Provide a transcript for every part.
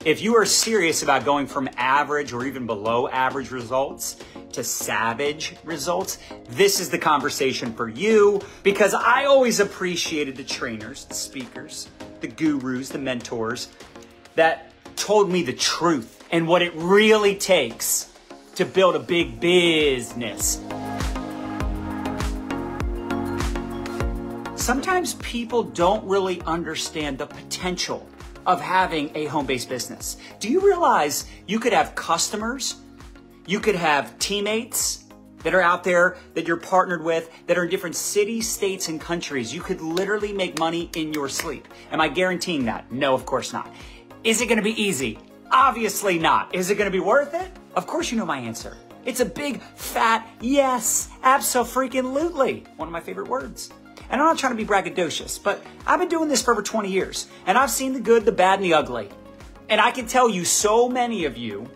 If you are serious about going from average or even below average results to savage results, this is the conversation for you, because I always appreciated the trainers, the speakers, the gurus, the mentors that told me the truth and what it really takes to build a big business. Sometimes people don't really understand the potential of having a home-based business. Do you realize you could have customers, you could have teammates that are out there that you're partnered with that are in different cities, states, and countries? You could literally make money in your sleep. Am I guaranteeing that? No, of course not. Is it gonna be easy? Obviously not. Is it gonna be worth it? Of course you know my answer. It's a big, fat yes, abso-freaking-lutely. One of my favorite words. And I'm not trying to be braggadocious, but I've been doing this for over 20 years, and I've seen the good, the bad, and the ugly. And I can tell you, so many of you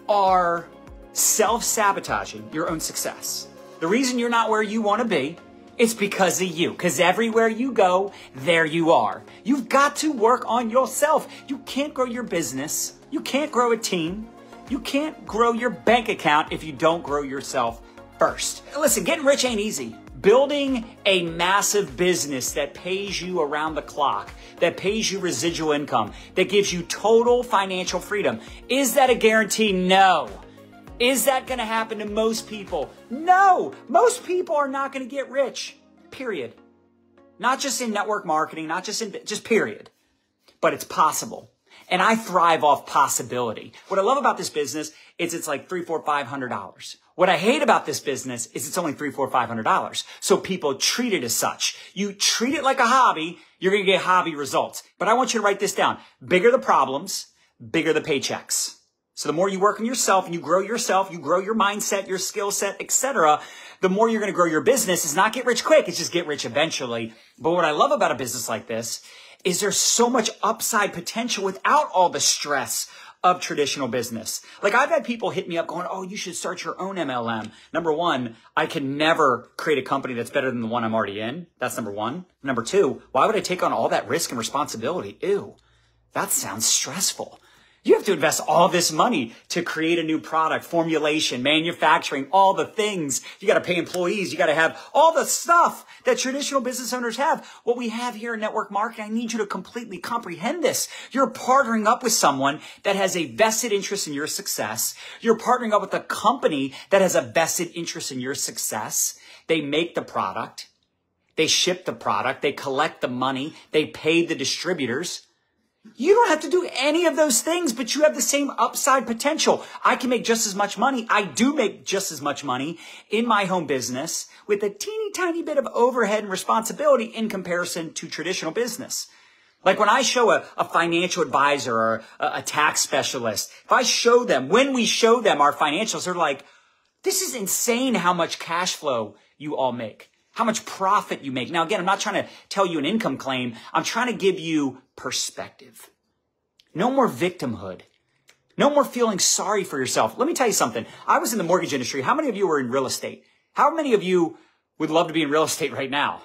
are self-sabotaging your own success. The reason you're not where you want to be is because of you, because everywhere you go, there you are. You've got to work on yourself. You can't grow your business. You can't grow a team. You can't grow your bank account if you don't grow yourself first. Listen, getting rich ain't easy. Building a massive business that pays you around the clock, that pays you residual income, that gives you total financial freedom. Is that a guarantee? No. Is that going to happen to most people? No. Most people are not going to get rich, period. Not just in network marketing, not just period. But it's possible. And I thrive off possibility. What I love about this business is it's like $300, $400, $500. What I hate about this business is it's only $300, $400, $500. So people treat it as such. You treat it like a hobby, you're going to get hobby results. But I want you to write this down. Bigger the problems, bigger the paychecks. So the more you work on yourself and you grow your mindset, your skill set, etc., the more you're going to grow your business. Is not get rich quick, it's just get rich eventually. But what I love about a business like this is there's so much upside potential without all the stress of traditional business. Like, I've had people hit me up going, oh, you should start your own MLM. Number one, I can never create a company that's better than the one I'm already in. That's number one. Number two, why would I take on all that risk and responsibility? Ew, that sounds stressful. You have to invest all this money to create a new product, formulation, manufacturing, all the things. You got to pay employees. You got to have all the stuff that traditional business owners have. What we have here in network marketing, I need you to completely comprehend this. You're partnering up with someone that has a vested interest in your success. You're partnering up with a company that has a vested interest in your success. They make the product. They ship the product. They collect the money. They pay the distributors. You don't have to do any of those things, but you have the same upside potential. I can make just as much money. I do make just as much money in my home business with a teeny tiny bit of overhead and responsibility in comparison to traditional business. Like when I show a financial advisor or a tax specialist, if I show them, when we show them our financials, they're like, this is insane how much cash flow you all make. How much profit you make. Now, again, I'm not trying to tell you an income claim. I'm trying to give you perspective. No more victimhood. No more feeling sorry for yourself. Let me tell you something. I was in the mortgage industry. How many of you were in real estate? How many of you would love to be in real estate right now?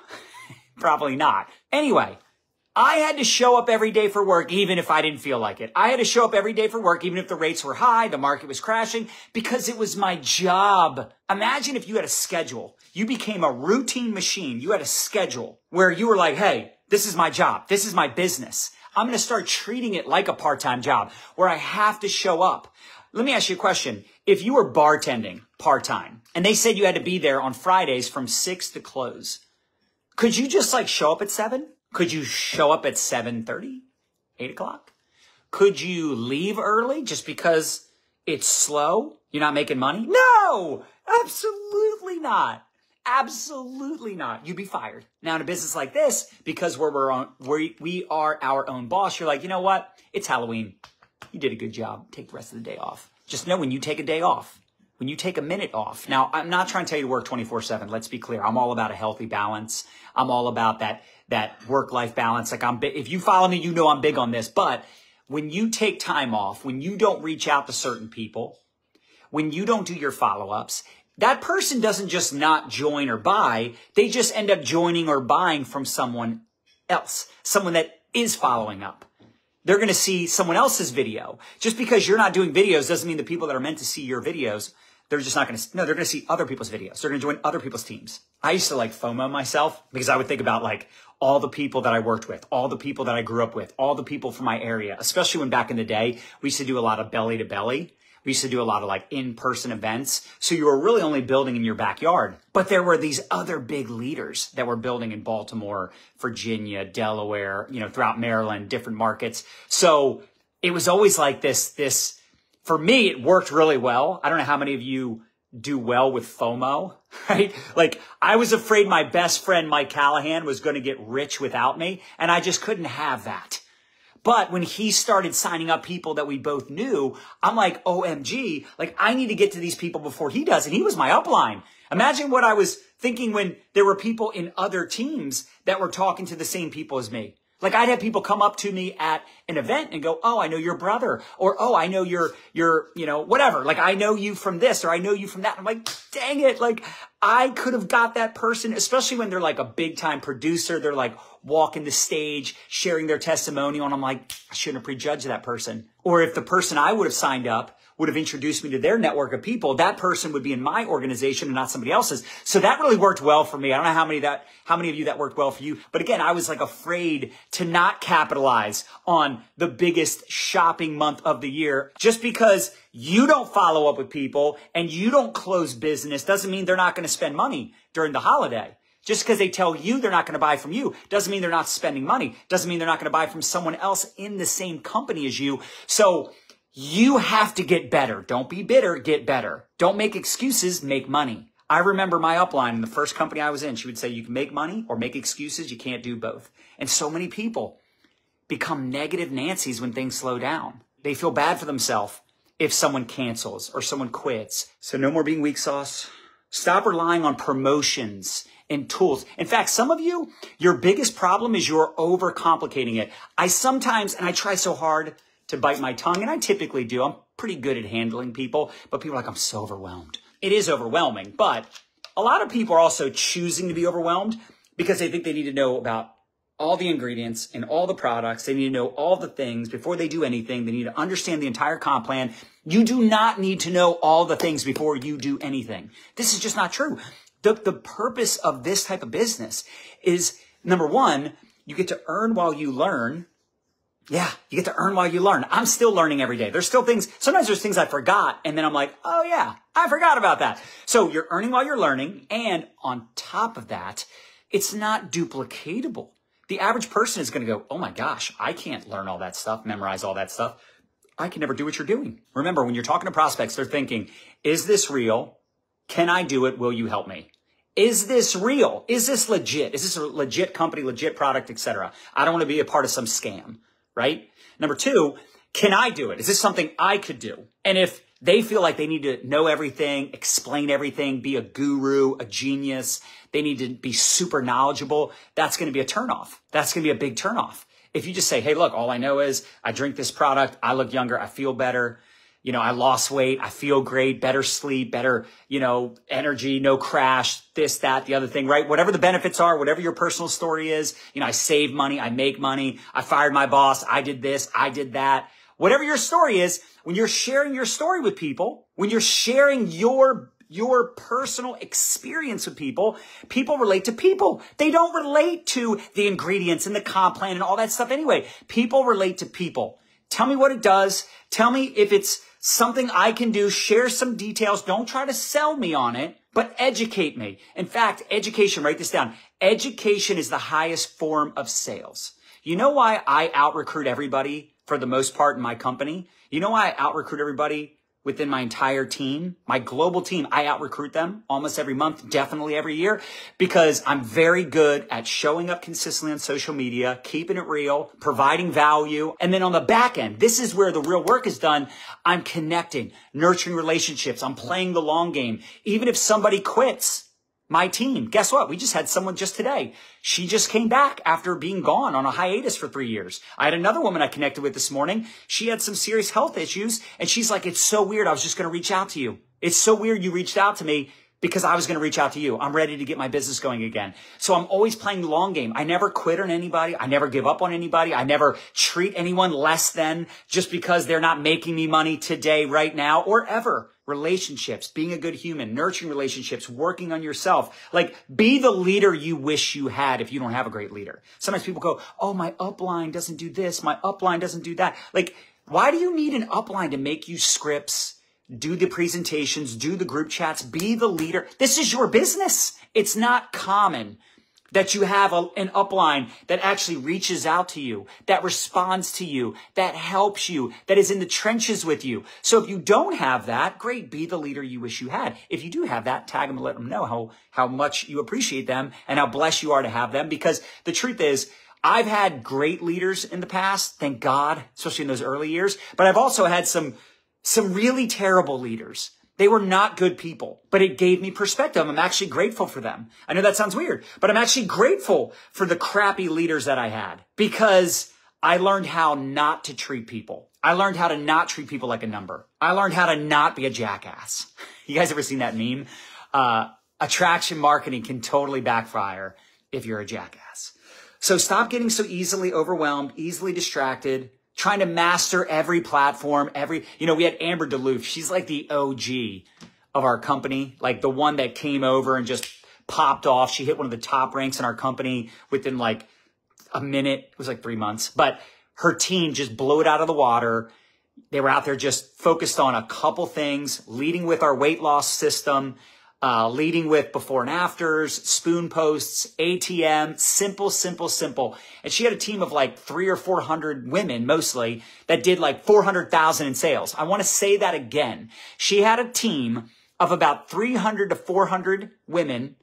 Probably not. Anyway, I had to show up every day for work, even if I didn't feel like it. I had to show up every day for work, even if the rates were high, the market was crashing, because it was my job. Imagine if you had a schedule. You became a routine machine. You had a schedule where you were like, hey, this is my job. This is my business. I'm going to start treating it like a part-time job where I have to show up. Let me ask you a question. If you were bartending part-time and they said you had to be there on Fridays from 6 to close, could you just like show up at 7? Could you show up at 7:30, 8 o'clock? Could you leave early just because it's slow? You're not making money? No, absolutely not. Absolutely not. You'd be fired. Now in a business like this, because we are our own boss, you're like, you know what? It's Halloween. You did a good job. Take the rest of the day off. Just know when you take a day off, when you take a minute off. Now, I'm not trying to tell you to work 24/7. Let's be clear. I'm all about a healthy balance. I'm all about that work-life balance. Like if you follow me, you know I'm big on this. But when you take time off, when you don't reach out to certain people, when you don't do your follow-ups, that person doesn't just not join or buy. They just end up joining or buying from someone else, someone that is following up. They're going to see someone else's video. Just because you're not doing videos doesn't mean the people that are meant to see your videos, they're just not going to, no, they're going to see other people's videos. They're going to join other people's teams. I used to like FOMO myself because I would think about like all the people that I worked with, all the people that I grew up with, all the people from my area, especially when back in the day, we used to do a lot of belly to belly. We used to do a lot of like in-person events. So you were really only building in your backyard. But there were these other big leaders that were building in Baltimore, Virginia, Delaware, throughout Maryland, different markets. So it was always like this, for me, it worked really well. I don't know how many of you do well with FOMO, right? Like I was afraid my best friend, Mike Callahan, was going to get rich without me. And I just couldn't have that. But when he started signing up people that we both knew, I'm like, OMG, like I need to get to these people before he does. And he was my upline. Imagine what I was thinking when there were people in other teams that were talking to the same people as me. Like I'd have people come up to me at an event and go, oh, I know your brother, or, oh, I know your, whatever. Like I know you from this, or I know you from that. I'm like, dang it. Like I could have got that person, especially when they're like a big time producer. They're like walking the stage, sharing their testimonial. And I'm like, I shouldn't have prejudged that person. Or if the person I would have signed up would have introduced me to their network of people, that person would be in my organization and not somebody else's. So that really worked well for me. I don't know how many of you that worked well for you. But again, I was like afraid to not capitalize on the biggest shopping month of the year. Just because you don't follow up with people and you don't close business doesn't mean they're not going to spend money during the holiday. Just because they tell you they're not going to buy from you doesn't mean they're not spending money. Doesn't mean they're not going to buy from someone else in the same company as you. So you have to get better. Don't be bitter, get better. Don't make excuses, make money. I remember my upline in the first company I was in. She would say, you can make money or make excuses. You can't do both. And so many people become negative Nancy's when things slow down. They feel bad for themselves if someone cancels or someone quits. So no more being weak sauce. Stop relying on promotions and tools. In fact, some of you, your biggest problem is you're overcomplicating it. I try so hard to bite my tongue, and I typically do. I'm pretty good at handling people, but people are like, I'm so overwhelmed. It is overwhelming, but a lot of people are also choosing to be overwhelmed because they think they need to know about all the ingredients and all the products. They need to know all the things before they do anything. They need to understand the entire comp plan. You do not need to know all the things before you do anything. This is just not true. The purpose of this type of business is, number one, you get to earn while you learn. Yeah, you get to earn while you learn. I'm still learning every day. There's still things, sometimes there's things I forgot, and then I'm like, oh yeah, I forgot about that. So you're earning while you're learning, and on top of that, it's not duplicatable. The average person is going to go, oh my gosh, I can't learn all that stuff, memorize all that stuff. I can never do what you're doing. Remember, when you're talking to prospects, they're thinking, is this real? Can I do it? Will you help me? Is this real? Is this legit? Is this a legit company, legit product, etc.? I don't want to be a part of some scam. Right? Number two, can I do it? Is this something I could do? And if they feel like they need to know everything, explain everything, be a guru, a genius, they need to be super knowledgeable, that's going to be a turnoff. That's going to be a big turnoff. If you just say, hey, look, all I know is I drink this product, I look younger, I feel better, I lost weight, I feel great, better sleep, better, energy, no crash, this, that, the other thing, right? Whatever the benefits are, whatever your personal story is, I save money, I make money, I fired my boss, I did this, I did that. Whatever your story is, when you're sharing your story with people, when you're sharing your personal experience with people, people relate to people. They don't relate to the ingredients and the comp plan and all that stuff anyway. People relate to people. Tell me what it does. Tell me if it's something I can do. Share some details. Don't try to sell me on it, but educate me. In fact, education, write this down. Education is the highest form of sales. You know why I out-recruit everybody for the most part in my company? You know why I out-recruit everybody within my entire team, my global team? I out-recruit them almost every month, definitely every year, because I'm very good at showing up consistently on social media, keeping it real, providing value. And then on the back end, this is where the real work is done. I'm connecting, nurturing relationships. I'm playing the long game. Even if somebody quits my team, guess what? We just had someone just today. She just came back after being gone on a hiatus for 3 years. I had another woman I connected with this morning. She had some serious health issues, and she's like, it's so weird. I was just going to reach out to you. It's so weird you reached out to me. because I was going to reach out to you. I'm ready to get my business going again. So I'm always playing the long game. I never quit on anybody. I never give up on anybody. I never treat anyone less than just because they're not making me money today, right now, or ever. Relationships, being a good human, nurturing relationships, working on yourself. Like, be the leader you wish you had if you don't have a great leader. Sometimes people go, oh, my upline doesn't do this. My upline doesn't do that. Like, why do you need an upline to make you scripts? Do the presentations, do the group chats, be the leader. This is your business. It's not common that you have an upline that actually reaches out to you, that responds to you, that helps you, that is in the trenches with you. So if you don't have that, great, be the leader you wish you had. If you do have that, tag them and let them know how much you appreciate them and how blessed you are to have them. Because the truth is, I've had great leaders in the past, thank God, especially in those early years, but I've also had some really terrible leaders. They were not good people, but it gave me perspective. I'm actually grateful for them. I know that sounds weird, but I'm actually grateful for the crappy leaders that I had because I learned how not to treat people. I learned how to not treat people like a number. I learned how to not be a jackass. You guys ever seen that meme? Attraction marketing can totally backfire if you're a jackass. So stop getting so easily overwhelmed, easily distracted, trying to master every platform, we had Amber DeLoof. She's like the OG of our company, like the one that came over and just popped off. She hit one of the top ranks in our company within like a minute. It was like 3 months, but her team just blew it out of the water. They were out there just focused on a couple things, leading with our weight loss system, leading with before and afters, spoon posts, ATM, simple. And she had a team of like 300 or 400 women mostly that did like 400,000 in sales. I want to say that again. She had a team of about 300 to 400 women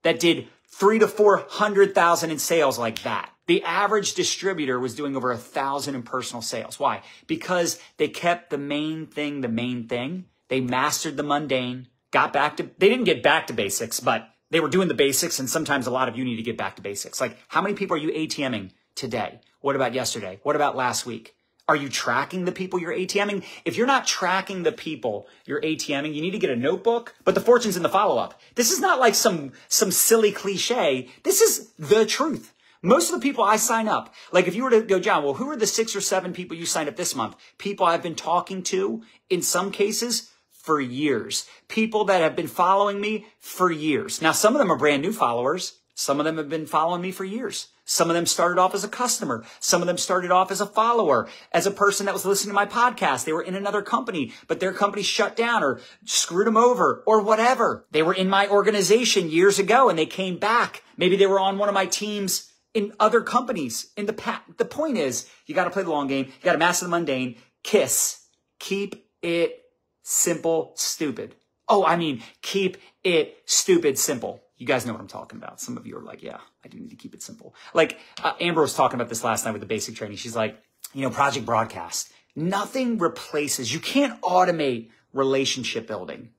that did 300 to 400,000 in sales like that. The average distributor was doing over 1,000 in personal sales. Why? Because they kept the main thing the main thing. They mastered the mundane. They didn't get back to basics, but they were doing the basics. And sometimes a lot of you need to get back to basics. Like, how many people are you ATMing today? What about yesterday? What about last week? Are you tracking the people you're ATMing? If you're not tracking the people you're ATMing, you need to get a notebook, but the fortune's in the follow-up. This is not like some silly cliche. This is the truth. Most of the people I sign up, like if you were to go, John, well, who are the 6 or 7 people you signed up this month? People I've been talking to, in some cases, for years. People that have been following me for years. Now, some of them are brand new followers. Some of them have been following me for years. Some of them started off as a customer. Some of them started off as a follower, as a person that was listening to my podcast. They were in another company, but their company shut down or screwed them over or whatever. They were in my organization years ago and they came back. Maybe they were on one of my teams in other companies in the past. The point is, you got to play the long game. You got to master the mundane. Keep it simple, stupid. Keep it stupid, simple. You guys know what I'm talking about. Some of you are like, yeah, I do need to keep it simple. Like Amber was talking about this last night with the basic training. She's like, project broadcast. Nothing replaces, you can't automate relationship building.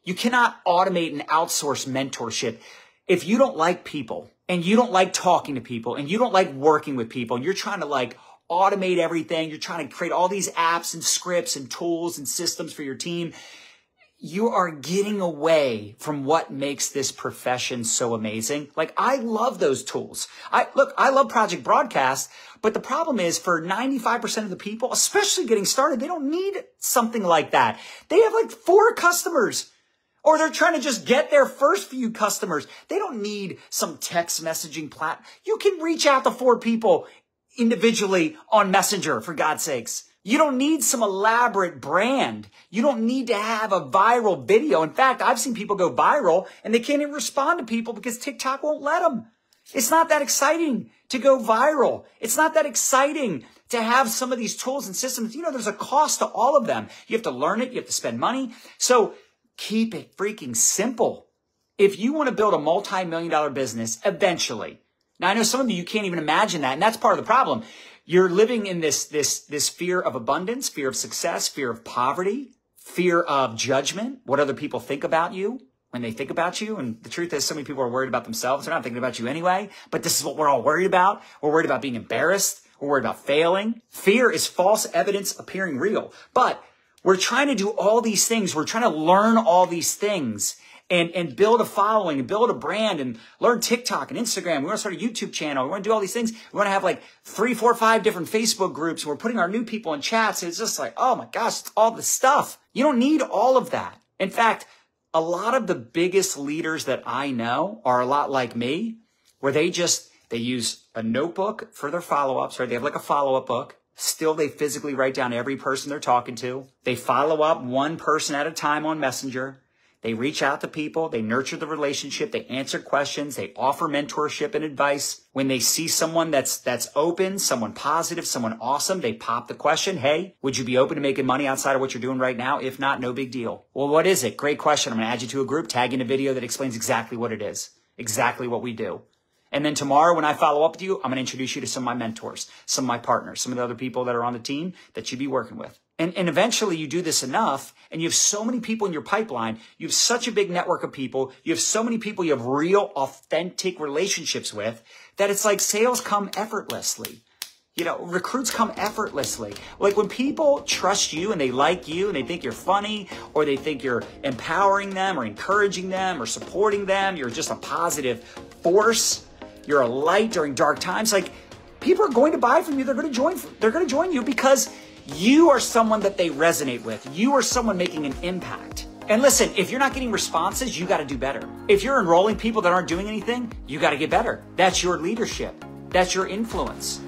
You cannot automate and outsource mentorship. If you don't like people and you don't like talking to people and you don't like working with people and you're trying to like automate everything, you're trying to create all these apps and scripts and tools and systems for your team, you are getting away from what makes this profession so amazing. Like, I love those tools. I love Project Broadcast, but the problem is for 95% of the people, especially getting started, they don't need something like that. They have like 4 customers, or they're trying to just get their first few customers. They don't need some text messaging platform. You can reach out to 4 people individually on Messenger, for God's sakes. You don't need some elaborate brand. You don't need to have a viral video. In fact, I've seen people go viral and they can't even respond to people because TikTok won't let them. It's not that exciting to go viral. It's not that exciting to have some of these tools and systems. There's a cost to all of them. You have to learn it. You have to spend money. So keep it freaking simple. If you want to build a multi-million-dollar business eventually, now, I know some of you can't even imagine that, and that's part of the problem. You're living in this fear of abundance, fear of success, fear of poverty, fear of judgment, what other people think about you when they think about you. And the truth is, so many people are worried about themselves. They're not thinking about you anyway, but this is what we're all worried about. We're worried about being embarrassed. We're worried about failing. Fear is false evidence appearing real. But we're trying to do all these things. We're trying to learn all these things. and build a following and build a brand and learn TikTok and Instagram. We want to start a YouTube channel. We want to do all these things. We want to have like 3, 4, 5 different Facebook groups. We're putting our new people in chats. It's just like, oh my gosh, it's all this stuff. You don't need all of that. In fact, a lot of the biggest leaders that I know are a lot like me, where they use a notebook for their follow-ups, right? They have like a follow-up book. Still, they physically write down every person they're talking to. They follow up one person at a time on Messenger. They reach out to people. They nurture the relationship. They answer questions. They offer mentorship and advice. When they see someone that's open, someone positive, someone awesome, they pop the question, hey, would you be open to making money outside of what you're doing right now? If not, no big deal. Well, what is it? Great question. I'm going to add you to a group, tag in a video that explains exactly what it is, exactly what we do. And then tomorrow when I follow up with you, I'm going to introduce you to some of my mentors, some of my partners, some of the other people that are on the team that you'd be working with. And eventually you do this enough and you have so many people in your pipeline. You have such a big network of people. You have so many people you have real, authentic relationships with that it's like sales come effortlessly. You know, recruits come effortlessly. Like when people trust you and they like you and they think you're funny or they think you're empowering them or encouraging them or supporting them, you're just a positive force. You're a light during dark times. Like people are going to buy from you. They're going to join you because you are someone that they resonate with. You are someone making an impact. And listen, if you're not getting responses, you got to do better. If you're enrolling people that aren't doing anything, you got to get better. That's your leadership. That's your influence.